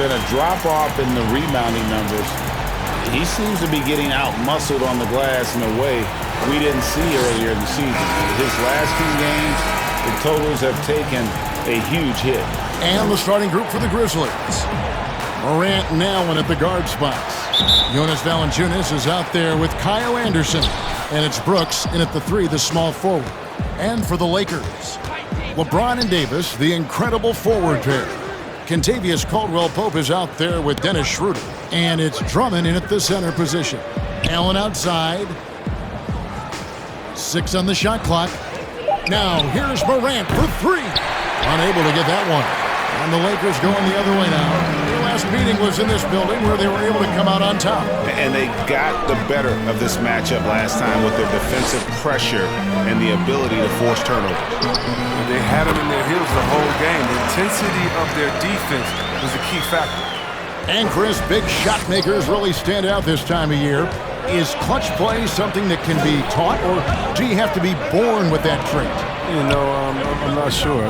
been a drop-off in the rebounding numbers. He seems to be getting out-muscled on the glass in a way we didn't see earlier in the season. His last 2 games, the totals have taken a huge hit. And the starting group for the Grizzlies. Morant and Allen at the guard spots. Jonas Valanciunas is out there with Kyle Anderson. And it's Brooks in at the 3, the small forward. And for the Lakers, LeBron and Davis, the incredible forward pair. Kentavious Caldwell-Pope is out there with Dennis Schroeder. And it's Drummond in at the center position. Allen outside. 6 on the shot clock. Now here's Morant for 3. Unable to get that one. And the Lakers going the other way now. Their last meeting was in this building where they were able to come out on top. And they got the better of this matchup last time with their defensive pressure and the ability to force turnovers. They had them in their heels the whole game. The intensity of their defense was a key factor. And Chris, big shot makers really stand out this time of year. Is clutch play something that can be taught, or do you have to be born with that trait? You know, I'm not sure.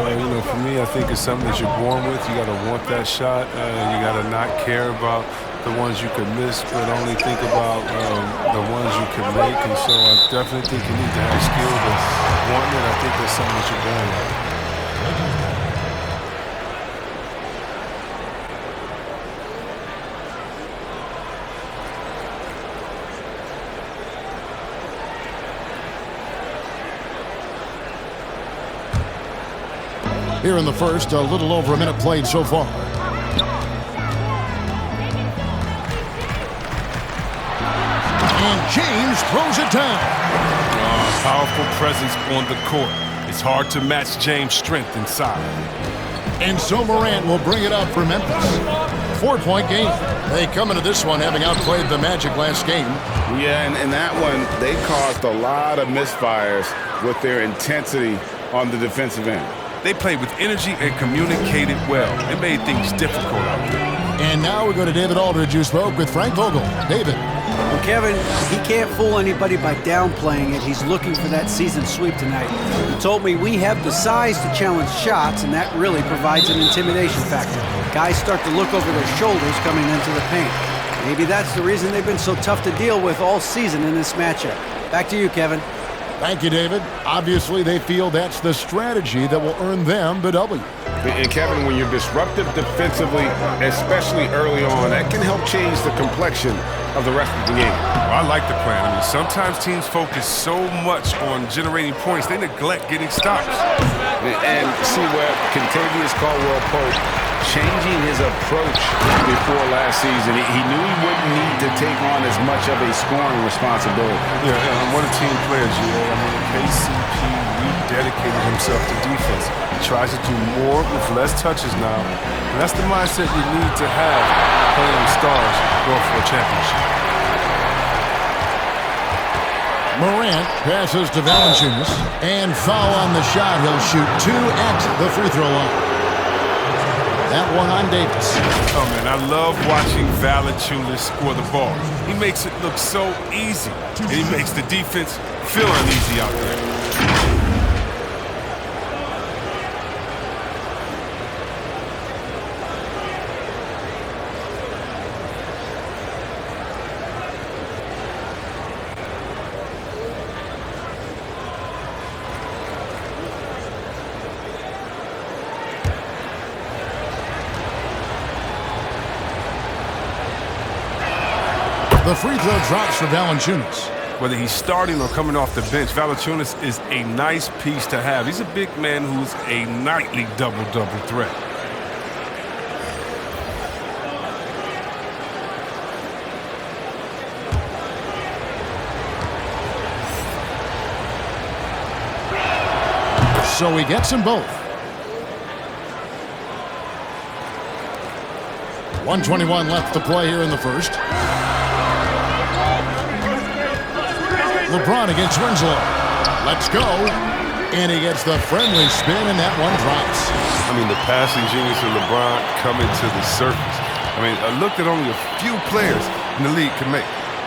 For me, I think it's something that you're born with. You got to want that shot. You got to not care about the ones you could miss, but only think about the ones you can make. And so I definitely think you need to have skill to want it. I think that's something that you're born with. Here in the first, a little over a minute played so far. And James throws it down. Powerful presence on the court. It's hard to match James' strength inside. And so Morant will bring it up for Memphis. 4-point game. They come into this one having outplayed the Magic last game. Yeah, and in that one, they caused a lot of misfires with their intensity on the defensive end. They played with energy and communicated well. It made things difficult out there. And now we go to David Aldridge, who spoke with Frank Vogel. David. Well, Kevin, he can't fool anybody by downplaying it. He's looking for that season sweep tonight. He told me we have the size to challenge shots, and that really provides an intimidation factor. Guys start to look over their shoulders coming into the paint. Maybe that's the reason they've been so tough to deal with all season in this matchup. Back to you, Kevin. Thank you, David. Obviously, they feel that's the strategy that will earn them the W. And Kevin, when you're disruptive defensively, especially early on, that can help change the complexion of the rest of the game. Well, I like the plan. I mean, sometimes teams focus so much on generating points, they neglect getting stops. And see where Kentavious Caldwell-Pope changing his approach before last season. He knew he wouldn't need to take on as much of a scoring responsibility. Yeah, and one of the team players, KCP rededicated himself to defense. He tries to do more with less touches now, and that's the mindset you need to have playing with stars going for a championship. Morant passes to Valanciunas, and foul on the shot. He'll shoot 2 at the free throw line. That one on Davis. Oh, man, I love watching Valanciunas score the ball. He makes it look so easy, and he makes the defense feel uneasy out there. The free throw drops for Valanciunas. Whether he's starting or coming off the bench, Valanciunas is a nice piece to have. He's a big man who's a nightly double-double threat. So he gets them both. 1:21 left to play here in the first. LeBron against Winslow. Let's go. And he gets the friendly spin, and that one drops. I mean, the passing genius of LeBron coming to the surface. I mean, a look that only a few players in the league can make.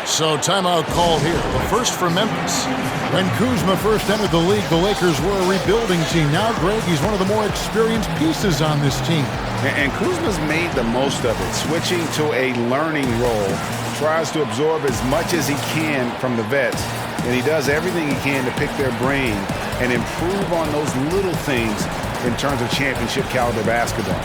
So timeout called here. The first for Memphis. When Kuzma first entered the league, the Lakers were a rebuilding team. Now, Greg, he's one of the more experienced pieces on this team. And Kuzma's made the most of it, switching to a learning role. Tries to absorb as much as he can from the vets. And he does everything he can to pick their brain and improve on those little things in terms of championship caliber basketball.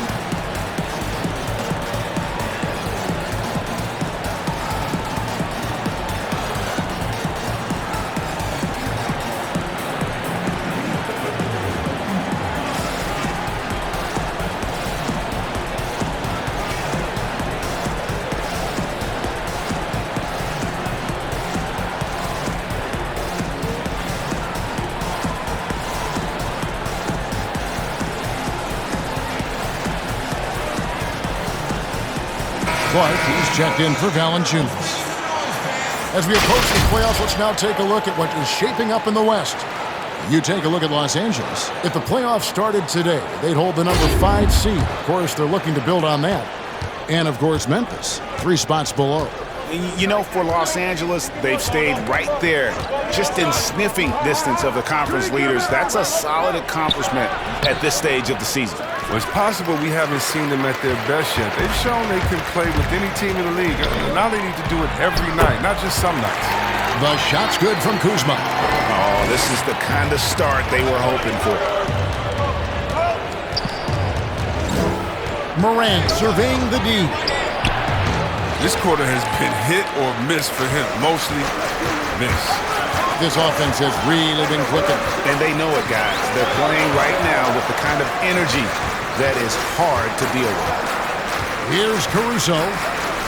Clark, he's checked in for Valanciunas. As we approach the playoffs, let's now take a look at what is shaping up in the West. You take a look at Los Angeles. If the playoffs started today, they'd hold the number 5 seed. Of course, they're looking to build on that. And, of course, Memphis, 3 spots below. You know, for Los Angeles, they've stayed right there, just in sniffing distance of the conference leaders. That's a solid accomplishment at this stage of the season. Well, it's possible we haven't seen them at their best yet. They've shown they can play with any team in the league. Now they need to do it every night, not just some nights. The shot's good from Kuzma. Oh, this is the kind of start they were hoping for. Morant surveying the D. This quarter has been hit or miss for him, mostly miss. This offense has really been clicking. And they know it, guys. They're playing right now with the kind of energy that is hard to deal with. Here's Caruso,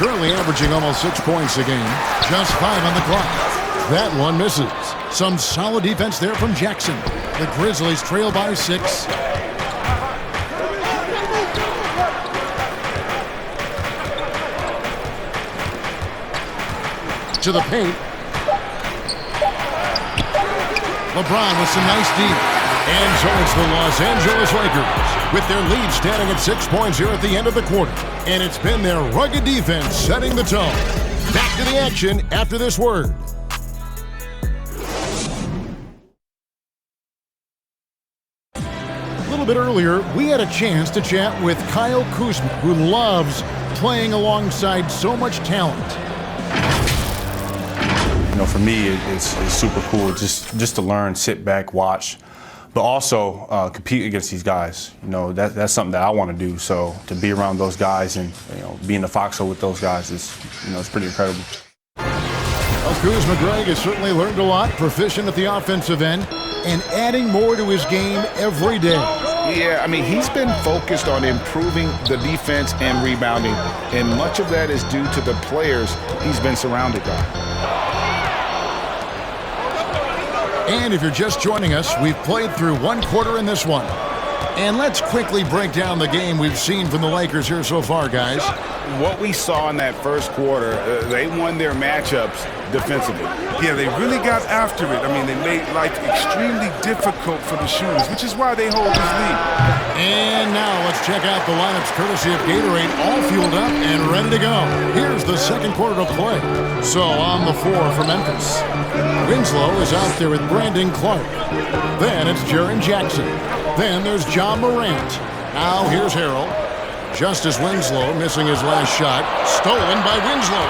currently averaging almost 6 points a game. Just 5 on the clock. That one misses. Some solid defense there from Jackson. The Grizzlies trail by 6. To the paint. LeBron with some nice D. And so it's the Los Angeles Lakers with their lead standing at 6 points here at the end of the quarter. And it's been their rugged defense setting the tone. Back to the action after this word. A little bit earlier, we had a chance to chat with Kyle Kuzma, who loves playing alongside so much talent. You know, for me, it's super cool just to learn, sit back, watch, but also compete against these guys. You know, that's something that I want to do. So to be around those guys and, you know, be in the foxhole with those guys is, you know, it's pretty incredible. Well, Kuzma, Greg, has certainly learned a lot, proficient at the offensive end, and adding more to his game every day. Yeah, I mean, he's been focused on improving the defense and rebounding, and much of that is due to the players he's been surrounded by. And if you're just joining us, we've played through one quarter in this one. And let's quickly break down the game we've seen from the Lakers here so far, guys. What we saw in that first quarter, they won their matchups defensively. Yeah, they really got after it. I mean, they made life extremely difficult for the shooters, which is why they hold this lead. And now let's check out the lineups courtesy of Gatorade, all fueled up and ready to go. Here's the second quarter to play. So on the floor for Memphis, Winslow is out there with Brandon Clark. Then it's Jaren Jackson. Then there's John Morant. Now here's Harrell. Justice Winslow missing his last shot. Stolen by Winslow.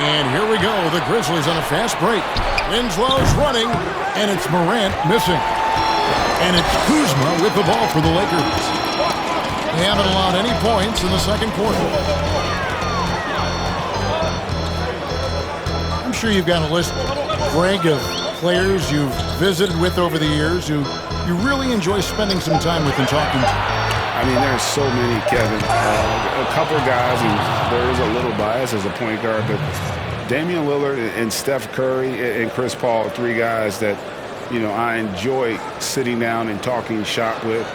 And here we go. The Grizzlies on a fast break. Winslow's running, and it's Morant missing. And it's Kuzma with the ball for the Lakers. They haven't allowed any points in the second quarter. I'm sure you've got a list, Greg, of players you've visited with over the years who you really enjoy spending some time with and talking to. I mean, there's so many, Kevin. A couple of guys, and there is a little bias as a point guard, but Damian Lillard and Steph Curry and Chris Paul, 3 guys that, you know, I enjoy sitting down and talking shop with.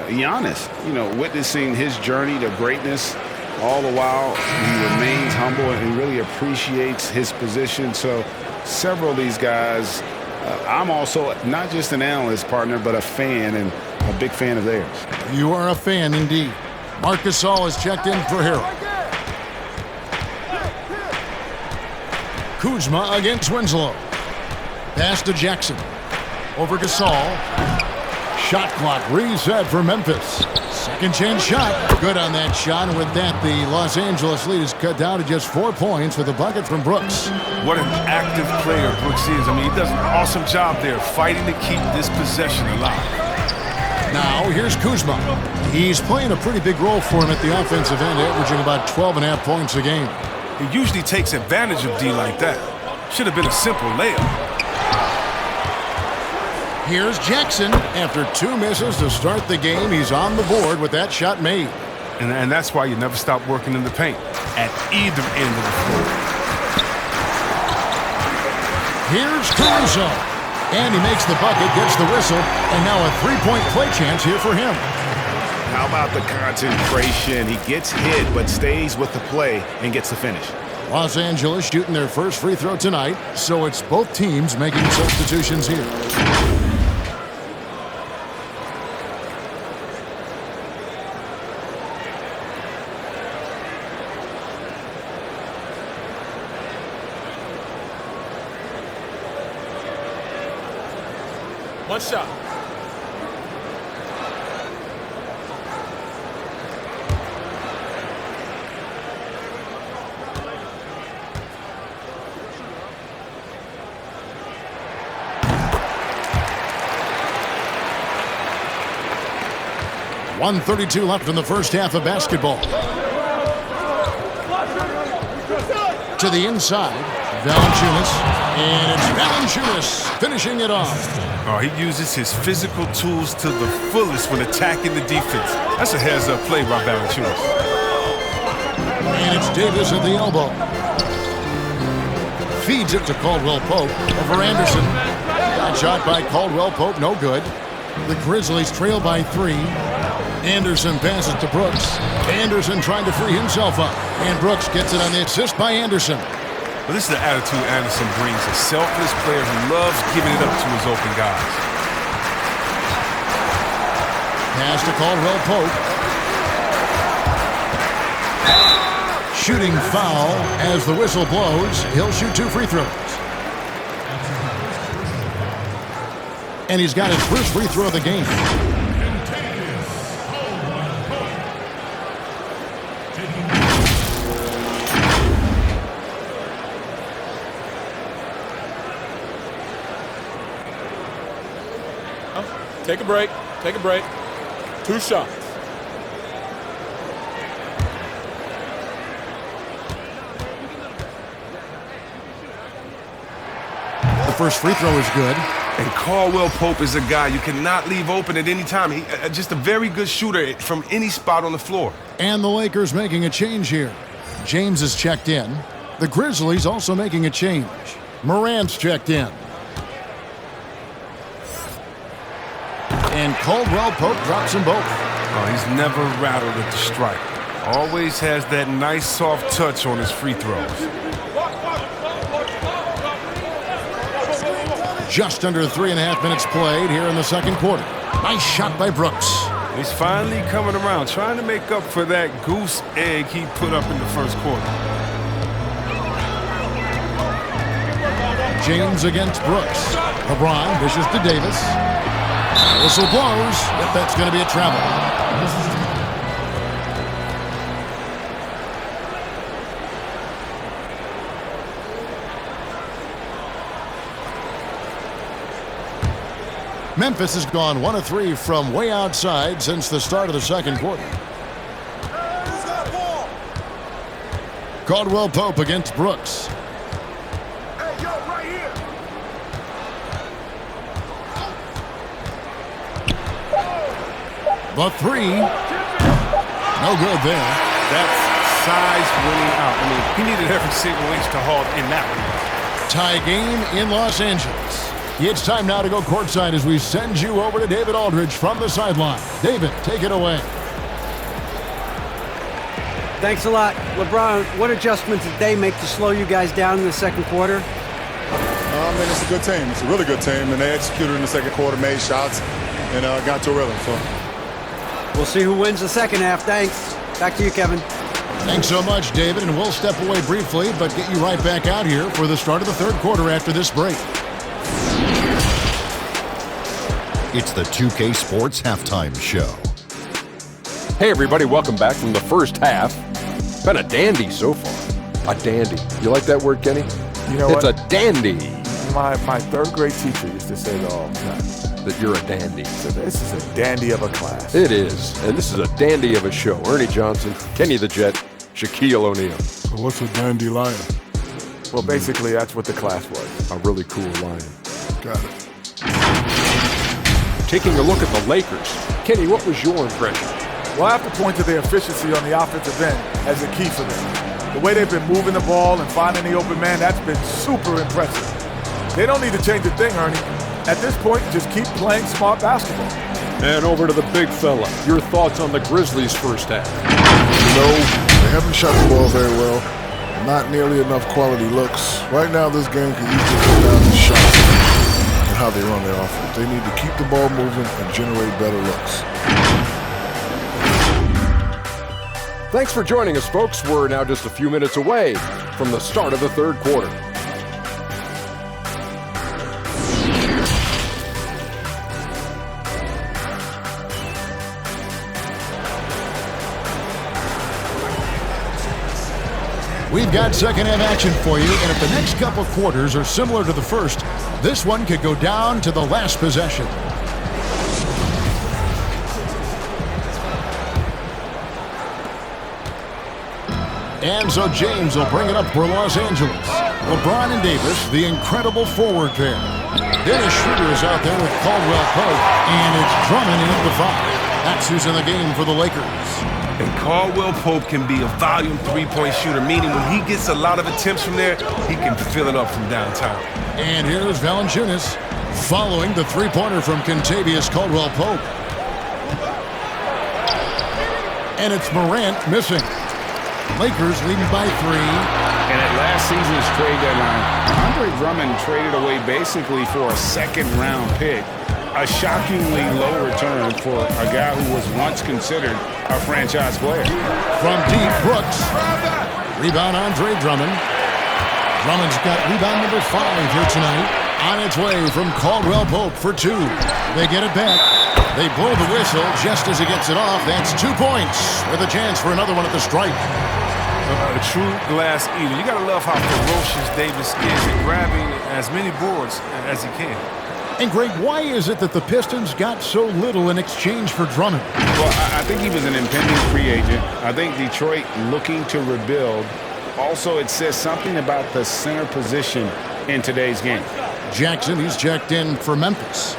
Giannis, you know, witnessing his journey to greatness, all the while he remains humble and really appreciates his position. So several of these guys, I'm also not just an analyst partner, but a fan and a big fan of theirs. You are a fan indeed. Marc Gasol has checked in for Harrell. Kuzma against Winslow. Pass to Jackson. Over Gasol. Shot clock reset for Memphis. Second chance shot. Good on that shot. And with that, the Los Angeles lead is cut down to just 4 points with a bucket from Brooks. What an active player Brooks is. I mean, he does an awesome job there fighting to keep this possession alive. Now, here's Kuzma. He's playing a pretty big role for him at the offensive end, averaging about 12.5 points a game. He usually takes advantage of D like that. Should have been a simple layup. Here's Jackson. After 2 misses to start the game, he's on the board with that shot made. And that's why you never stop working in the paint at either end of the floor. Here's Caruso. And he makes the bucket, gets the whistle, and now a 3-point play chance here for him. How about the concentration? He gets hit, but stays with the play and gets the finish. Los Angeles shooting their first free throw tonight, so it's both teams making substitutions here. One shot. .132 left in the first half of basketball. To the inside, Valanciunas, and it's Valanciunas finishing it off. Oh, he uses his physical tools to the fullest when attacking the defense. That's a heads-up play by Valanciunas. And it's Davis at the elbow. Feeds it to Caldwell Pope over Anderson. That shot by Caldwell Pope, no good. The Grizzlies trail by 3. Anderson passes to Brooks. Anderson trying to free himself up. And Brooks gets it on the assist by Anderson. Well, this is the attitude Anderson brings. A selfless player who loves giving it up to his open guys. Pass to Caldwell Pope. Shooting foul as the whistle blows. He'll shoot 2 free throws. And he's got his first free throw of the game. Take a break. Take a break. 2 shots. The first free throw is good. And Caldwell Pope is a guy you cannot leave open at any time. He just a very good shooter from any spot on the floor. And the Lakers making a change here. James is checked in. The Grizzlies also making a change. Morant's checked in. And Caldwell Pope drops them both. Oh, he's never rattled at the strike. Always has that nice soft touch on his free throws. Just under 3.5 minutes played here in the second quarter. Nice shot by Brooks. He's finally coming around, trying to make up for that goose egg he put up in the first quarter. James against Brooks. LeBron dishes to Davis. Whistle blows. Yep, that's going to be a travel. Memphis has gone 1 of 3 from way outside since the start of the second quarter. Caldwell Pope against Brooks. The 3. No good there. That's size winning out. I mean, he needed every single inch to haul in that one. Tie game in Los Angeles. It's time now to go courtside as we send you over to David Aldridge from the sideline. David, take it away. Thanks a lot. LeBron, what adjustments did they make to slow you guys down in the second quarter? Man, it's a good team. It's a really good team, and they executed in the second quarter, made shots, and got to a rhythm. So we'll see who wins the second half. Thanks. Back to you, Kevin. Thanks so much, David, and we'll step away briefly, but get you right back out here for the start of the third quarter after this break. It's the 2K Sports Halftime Show. Hey, everybody, welcome back from the first half. Been a dandy so far. A dandy. You like that word, Kenny? You know it's what? a dandy. My third grade teacher used to say that all the time. That you're a dandy. So this is a dandy of a class. It is. And this is a dandy of a show. Ernie Johnson, Kenny the Jet, Shaquille O'Neal. So what's a dandy lion? Well, basically, that's what the class was. A really cool lion. Got it. Taking a look at the Lakers. Kenny, what was your impression? Well, I have to point to their efficiency on the offensive end as a key for them. The way they've been moving the ball and finding the open man, that's been super impressive. They don't need to change a thing, Ernie. At this point, just keep playing smart basketball. And over to the big fella. Your thoughts on the Grizzlies' first half? They haven't shot the ball very well. Not nearly enough quality looks. Right now, this game can easily come down to shots and how they run their offense. They need to keep the ball moving and generate better looks. Thanks for joining us, folks. We're now just a few minutes away from the start of the third quarter. We've got second half action for you, and if the next couple quarters are similar to the first, this one could go down to the last possession. And so James will bring it up for Los Angeles. LeBron and Davis, the incredible forward pair. Dennis Schroeder is out there with Caldwell Pope, and it's Drummond in at the foul. That's who's in the game for the Lakers. And Caldwell Pope can be a volume three-point shooter, meaning when he gets a lot of attempts from there, he can fill it up from downtown. And here's Valanciunas following the three-pointer from Kentavious Caldwell Pope. And it's Morant missing. Lakers leading by 3. And at last season's trade deadline, Andre Drummond traded away basically for a second-round pick. A shockingly low return for a guy who was once considered a franchise player. From deep, Brooks. Rebound, Andre Drummond. Drummond's got rebound number 5 here tonight. On its way from Caldwell Pope for 2. They get it back. They blow the whistle just as he gets it off. That's 2 points with a chance for another one at the stripe. A true glass eater. You got to love how ferocious Davis is at grabbing as many boards as he can. And Greg, why is it that the Pistons got so little in exchange for Drummond? Well, I think he was an impending free agent. I think Detroit looking to rebuild. Also, it says something about the center position in today's game. Jackson, he's checked in for Memphis.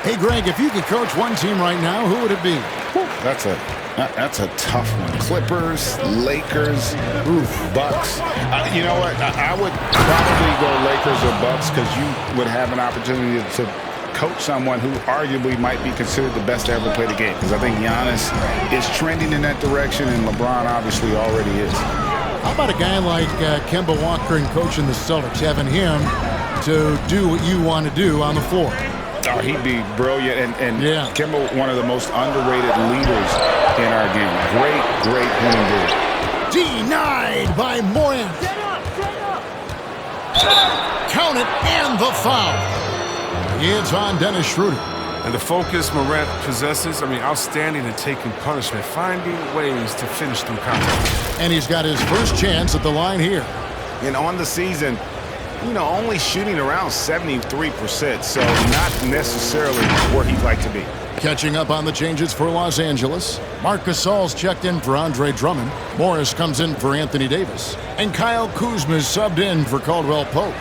Hey, Greg, if you could coach one team right now, who would it be? That's a tough one. Clippers, Lakers, Bucks. You know what? I would probably go Lakers or Bucks because you would have an opportunity to coach someone who arguably might be considered the best to ever play the game. Because I think Giannis is trending in that direction, and LeBron obviously already is. How about a guy like Kemba Walker and coaching the Celtics, having him to do what you want to do on the floor? Oh, he'd be brilliant. And yeah. Kemba, one of the most underrated leaders in our game. Great point there. Denied by Morant. Count it, and the foul. It's on Dennis Schroeder. And the focus Morant possesses, outstanding at taking punishment, finding ways to finish through contact. And he's got his first chance at the line here. And on the season, only shooting around 73%, so not necessarily where he'd like to be. Catching up on the changes for Los Angeles. Marc Gasol's checked in for Andre Drummond. Morris comes in for Anthony Davis. And Kyle Kuzma's subbed in for Caldwell Pope.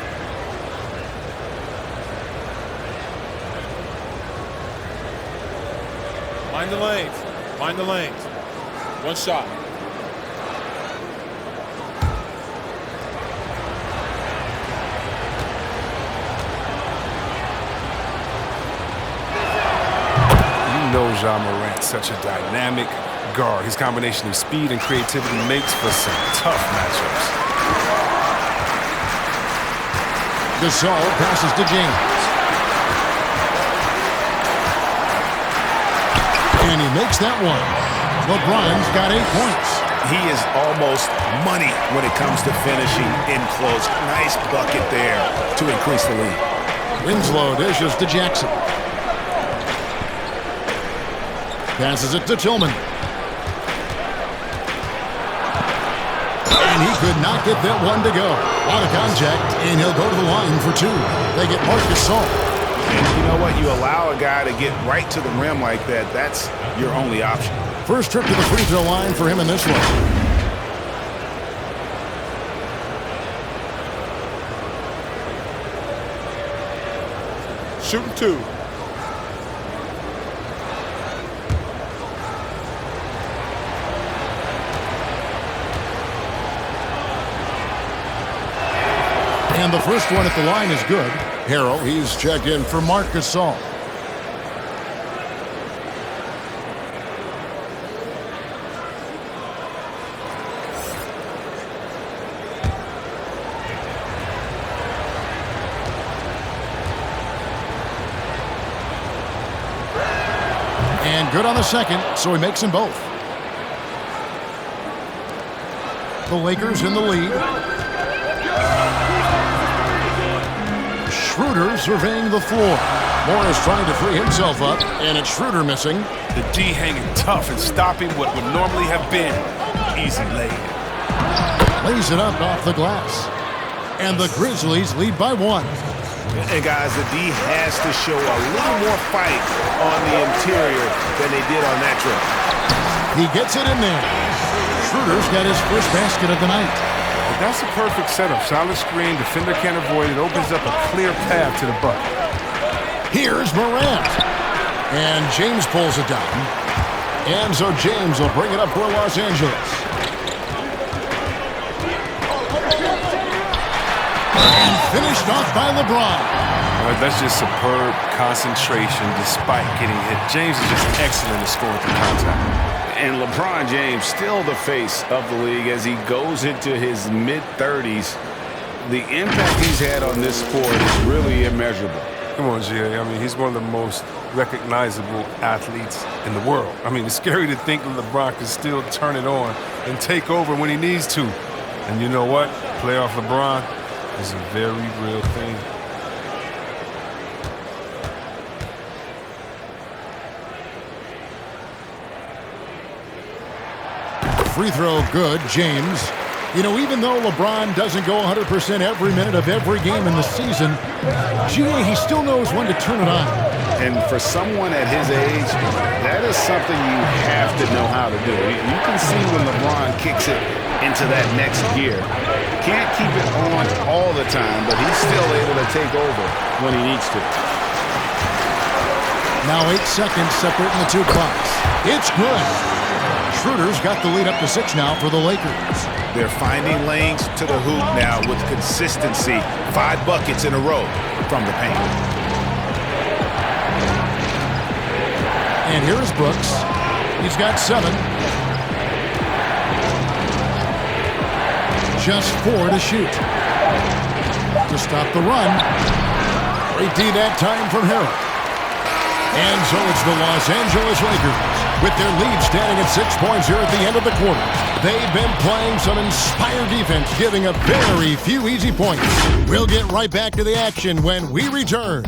Mind the lanes. Mind the lanes. One shot. Ja Morant, such a dynamic guard. His combination of speed and creativity makes for some tough matchups. Gasol passes to James. And he makes that one. LeBron's got 8 points. He is almost money when it comes to finishing in close. Nice bucket there to increase the lead. Winslow dishes to Jackson. Passes it to Tillman. And he could not get that one to go. Out of contact, and he'll go to the line for 2. They get Marc Gasol. And you know what? You allow a guy to get right to the rim like that, that's your only option. First trip to the free throw line for him in this one. Shooting 2. And the first one at the line is good. Harrell, he's checked in for Marc Gasol. And good on the second, so he makes them both. The Lakers in the lead. Schroeder surveying the floor. Morris trying to free himself up, and it's Schroeder missing. The D hanging tough and stopping what would normally have been easy lay. Lays it up off the glass. And the Grizzlies lead by 1. And guys, the D has to show a little more fight on the interior than they did on that trip. He gets it in there. Schroeder's got his first basket of the night. That's a perfect setup. Solid screen, defender can't avoid it. Opens up a clear path to the bucket. Here's Morant. And James pulls it down. And so James will bring it up for Los Angeles. And finished off by LeBron. That's just superb concentration despite getting hit. James is just excellent at scoring through contact. And LeBron James still the face of the league as he goes into his mid-30s. The impact he's had on this sport is really immeasurable. Come on, G.A. I mean, he's one of the most recognizable athletes in the world. I mean, it's scary to think that LeBron can still turn it on and take over when he needs to. And you know what? Playoff LeBron is a very real thing. Free throw good, James. You know, even though LeBron doesn't go 100% every minute of every game in the season, he still knows when to turn it on. And for someone at his age, that is something you have to know how to do. You can see when LeBron kicks it into that next gear. Can't keep it on all the time, but he's still able to take over when he needs to. Now 8 seconds separating the 2 clocks. It's good. Schroeder's got the lead up to 6 now for the Lakers. They're finding lanes to the hoop now with consistency. 5 buckets in a row from the paint. And here's Brooks. He's got 7. Just 4 to shoot. To stop the run. Great D that time from Harrell. And so it's the Los Angeles Lakers with their lead standing at 6 points here at the end of the quarter. They've been playing some inspired defense, giving up very few easy points. We'll get right back to the action when we return.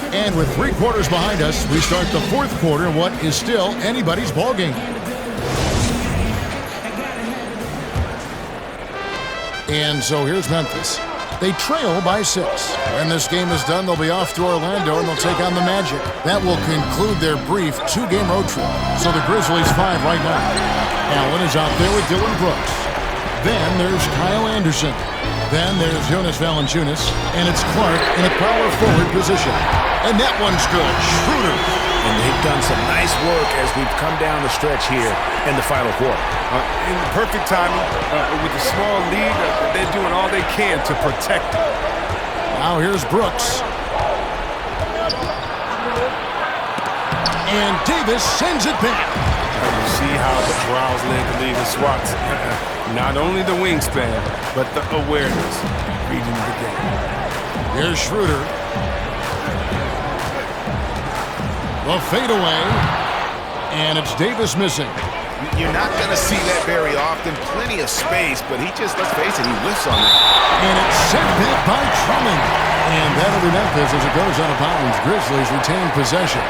And with 3 quarters behind us, we start the 4th quarter in what is still anybody's ballgame. And so here's Memphis. They trail by 6. When this game is done, they'll be off to Orlando and they'll take on the Magic. That will conclude their brief 2-game road trip. So the Grizzlies 5 right now. Allen is out there with Dylan Brooks. Then there's Kyle Anderson. Then there's Jonas Valanciunas, and it's Clark in a power forward position. And that one's good. Schroeder. And they've done some nice work as we've come down the stretch here in the final quarter. In the perfect timing, with a small lead, they're doing all they can to protect it. Now here's Brooks. And Davis sends it back. You see how the Browns led the league in swats. Not only the wingspan, but the awareness reading the game. Here's Schroeder. The fadeaway. And it's Davis missing. You're not going to see that very often. Plenty of space, but he just, let's face it, he whiffs on it. And it's sent back by Drummond. And that'll be Memphis as it goes out of bounds. Grizzlies retain possession.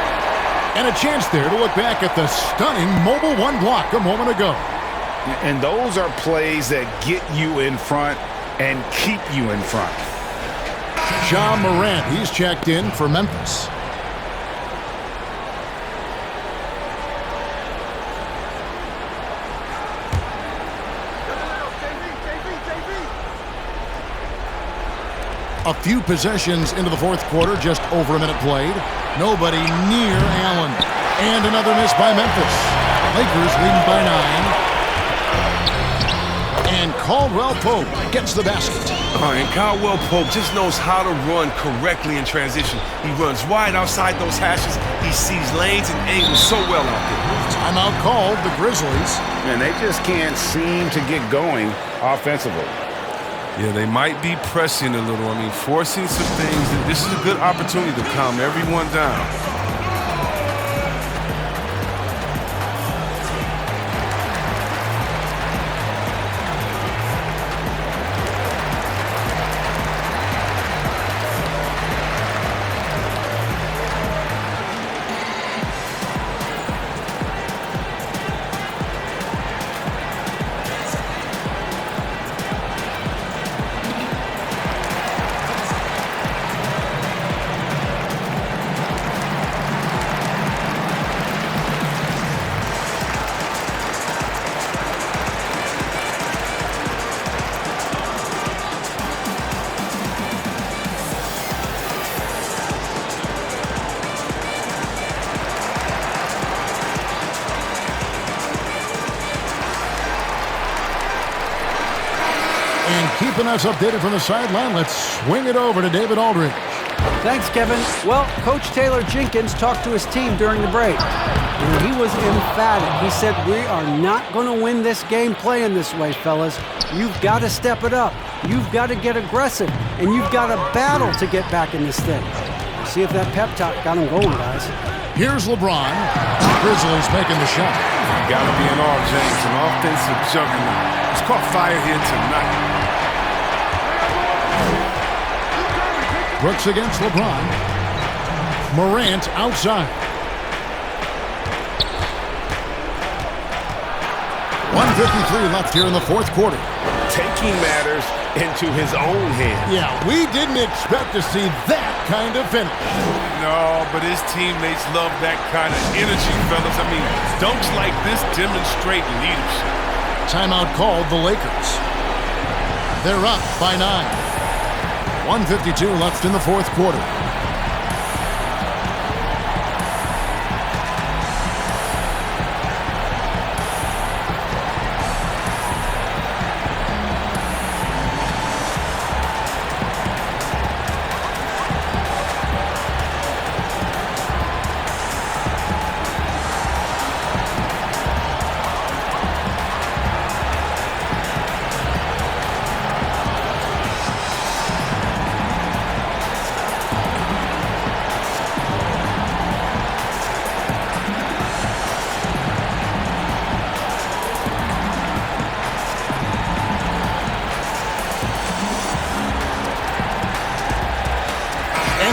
And a chance there to look back at the stunning mobile one block a moment ago. And those are plays that get you in front and keep you in front. Ja Morant, he's checked in for Memphis. A few possessions into the fourth quarter, just over a minute played. Nobody near Allen. And another miss by Memphis. Lakers leading by 9. And Caldwell Pope gets the basket. And Caldwell Pope just knows how to run correctly in transition. He runs wide outside those hashes. He sees lanes and angles so well out there. Timeout called, the Grizzlies. And they just can't seem to get going offensively. Yeah, they might be pressing a little. I mean, forcing some things. This is a good opportunity to calm everyone down. Keeping us updated from the sideline, let's swing it over to David Aldridge. Thanks, Kevin. Well, Coach Taylor Jenkins talked to his team during the break, and he was emphatic. He said, we are not going to win this game playing this way, fellas. You've got to step it up. You've got to get aggressive, and you've got to battle to get back in this thing. See if that pep talk got him going, guys. Here's LeBron. Grizzlies making the shot. Got to be an all, James, an offensive juggernaut. It's caught fire here tonight. Brooks against LeBron. Morant outside. 1:53 left here in the fourth quarter. Taking matters into his own hands. Yeah, we didn't expect to see that kind of finish. No, but his teammates love that kind of energy, fellas. I mean, dunks like this demonstrate leadership. Timeout called the Lakers. They're up by 9. 1:52 left in the fourth quarter.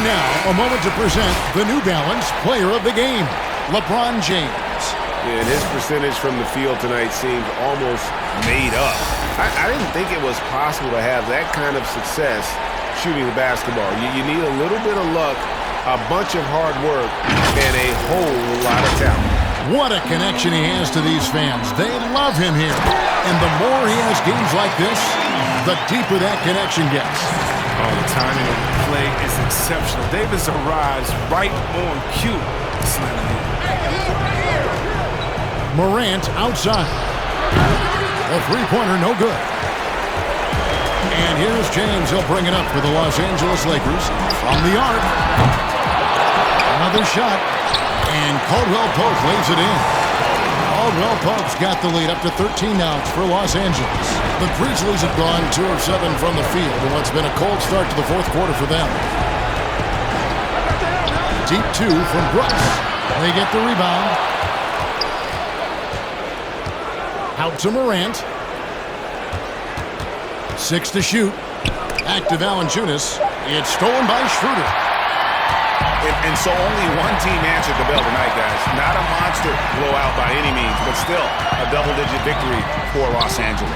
Now, a moment to present the New Balance Player of the Game, LeBron James. And his percentage from the field tonight seemed almost made up. I didn't think it was possible to have that kind of success shooting the basketball. You need a little bit of luck, a bunch of hard work, and a whole lot of talent. What a connection he has to these fans. They love him here. And the more he has games like this, the deeper that connection gets. Oh, the timing of the play is exceptional. Davis arrives right on cue Morant outside. A three-pointer, no good. And here's James. He'll bring it up for the Los Angeles Lakers from the arc. Another shot. And Caldwell Pope lays it in. Caldwell Pope's got the lead up to 13 now for Los Angeles. The Grizzlies have gone 2 of 7 from the field in what's been a cold start to the fourth quarter for them. Deep 2 from Brooks. They get the rebound. Out to Morant. 6 to shoot. Active Valanciunas. It's stolen by Schroeder. And so only one team answered the bell tonight, guys. Not a monster blowout by any means, but still a double-digit victory for Los Angeles.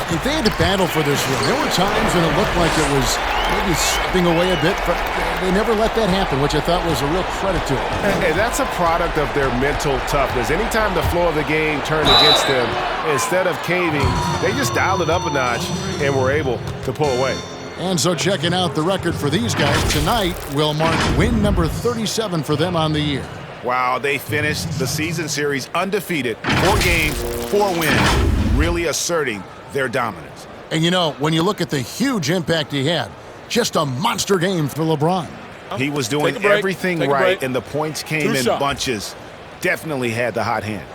If they had to battle for this win, there were times when it looked like it was maybe slipping away a bit, but they never let that happen, which I thought was a real credit to them. And that's a product of their mental toughness. Anytime the flow of the game turned against them, instead of caving, they just dialed it up a notch and were able to pull away. And so checking out the record for these guys tonight will mark win number 37 for them on the year. Wow, they finished the season series undefeated. 4 games, 4 wins, really asserting their dominance. And you know, when you look at the huge impact he had, just a monster game for LeBron. He was doing everything right, and the points came in bunches. Definitely had the hot hand.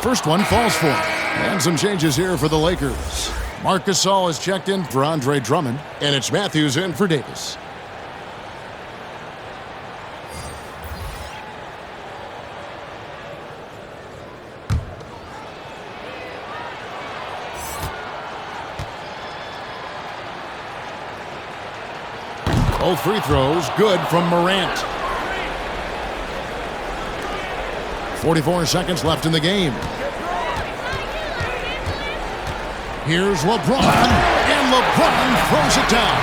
First one falls for him. And some changes here for the Lakers. Marc Gasol is checked in for Andre Drummond, and it's Matthews in for Davis. Both free throws good from Morant. 44 seconds left in the game. Here's LeBron, and LeBron throws it down.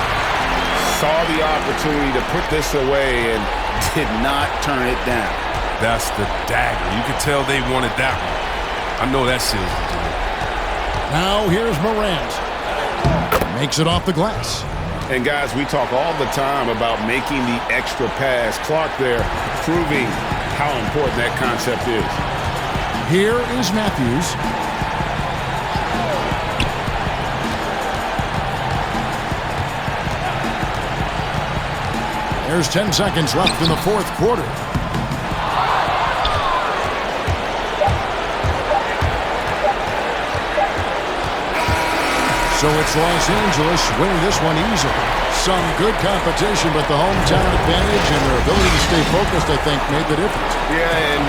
Saw the opportunity to put this away and did not turn it down. That's the dagger. You could tell they wanted that one. I know that seals the deal. Now here's Morant. Makes it off the glass. And guys, we talk all the time about making the extra pass. Clark there proving how important that concept is. Here is Matthews. There's 10 seconds left in the fourth quarter. So it's Los Angeles winning this one easily. Some good competition, but the hometown advantage and their ability to stay focused, I think, made the difference. Yeah, and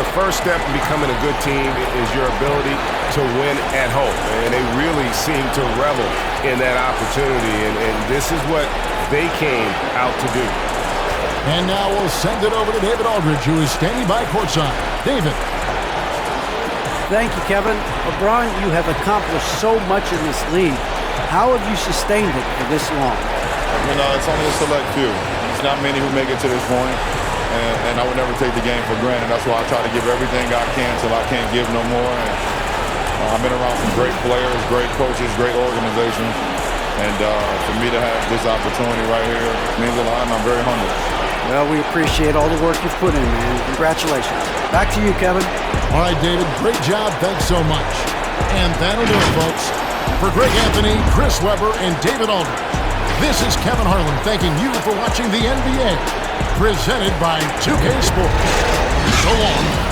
the first step in becoming a good team is your ability to win at home. And they really seem to revel in that opportunity, and this is what they came out to do. And now we'll send it over to David Aldridge, who is standing by courtside. David. Thank you, Kevin. LeBron, you have accomplished so much in this league. How have you sustained it for this long? You know, it's only a select few. It's not many who make it to this point, and I would never take the game for granted. That's why I try to give everything I can till I can't give no more. And I've been around some great players, great coaches, great organizations, and for me to have this opportunity right here means a lot, and I'm very humbled. Well, we appreciate all the work you've put in, man. Congratulations. Back to you, Kevin. All right, David, great job. Thanks so much. And that'll do it, folks. For Greg Anthony, Chris Webber, and David Aldridge, this is Kevin Harlan thanking you for watching the NBA, presented by 2K Sports. So long.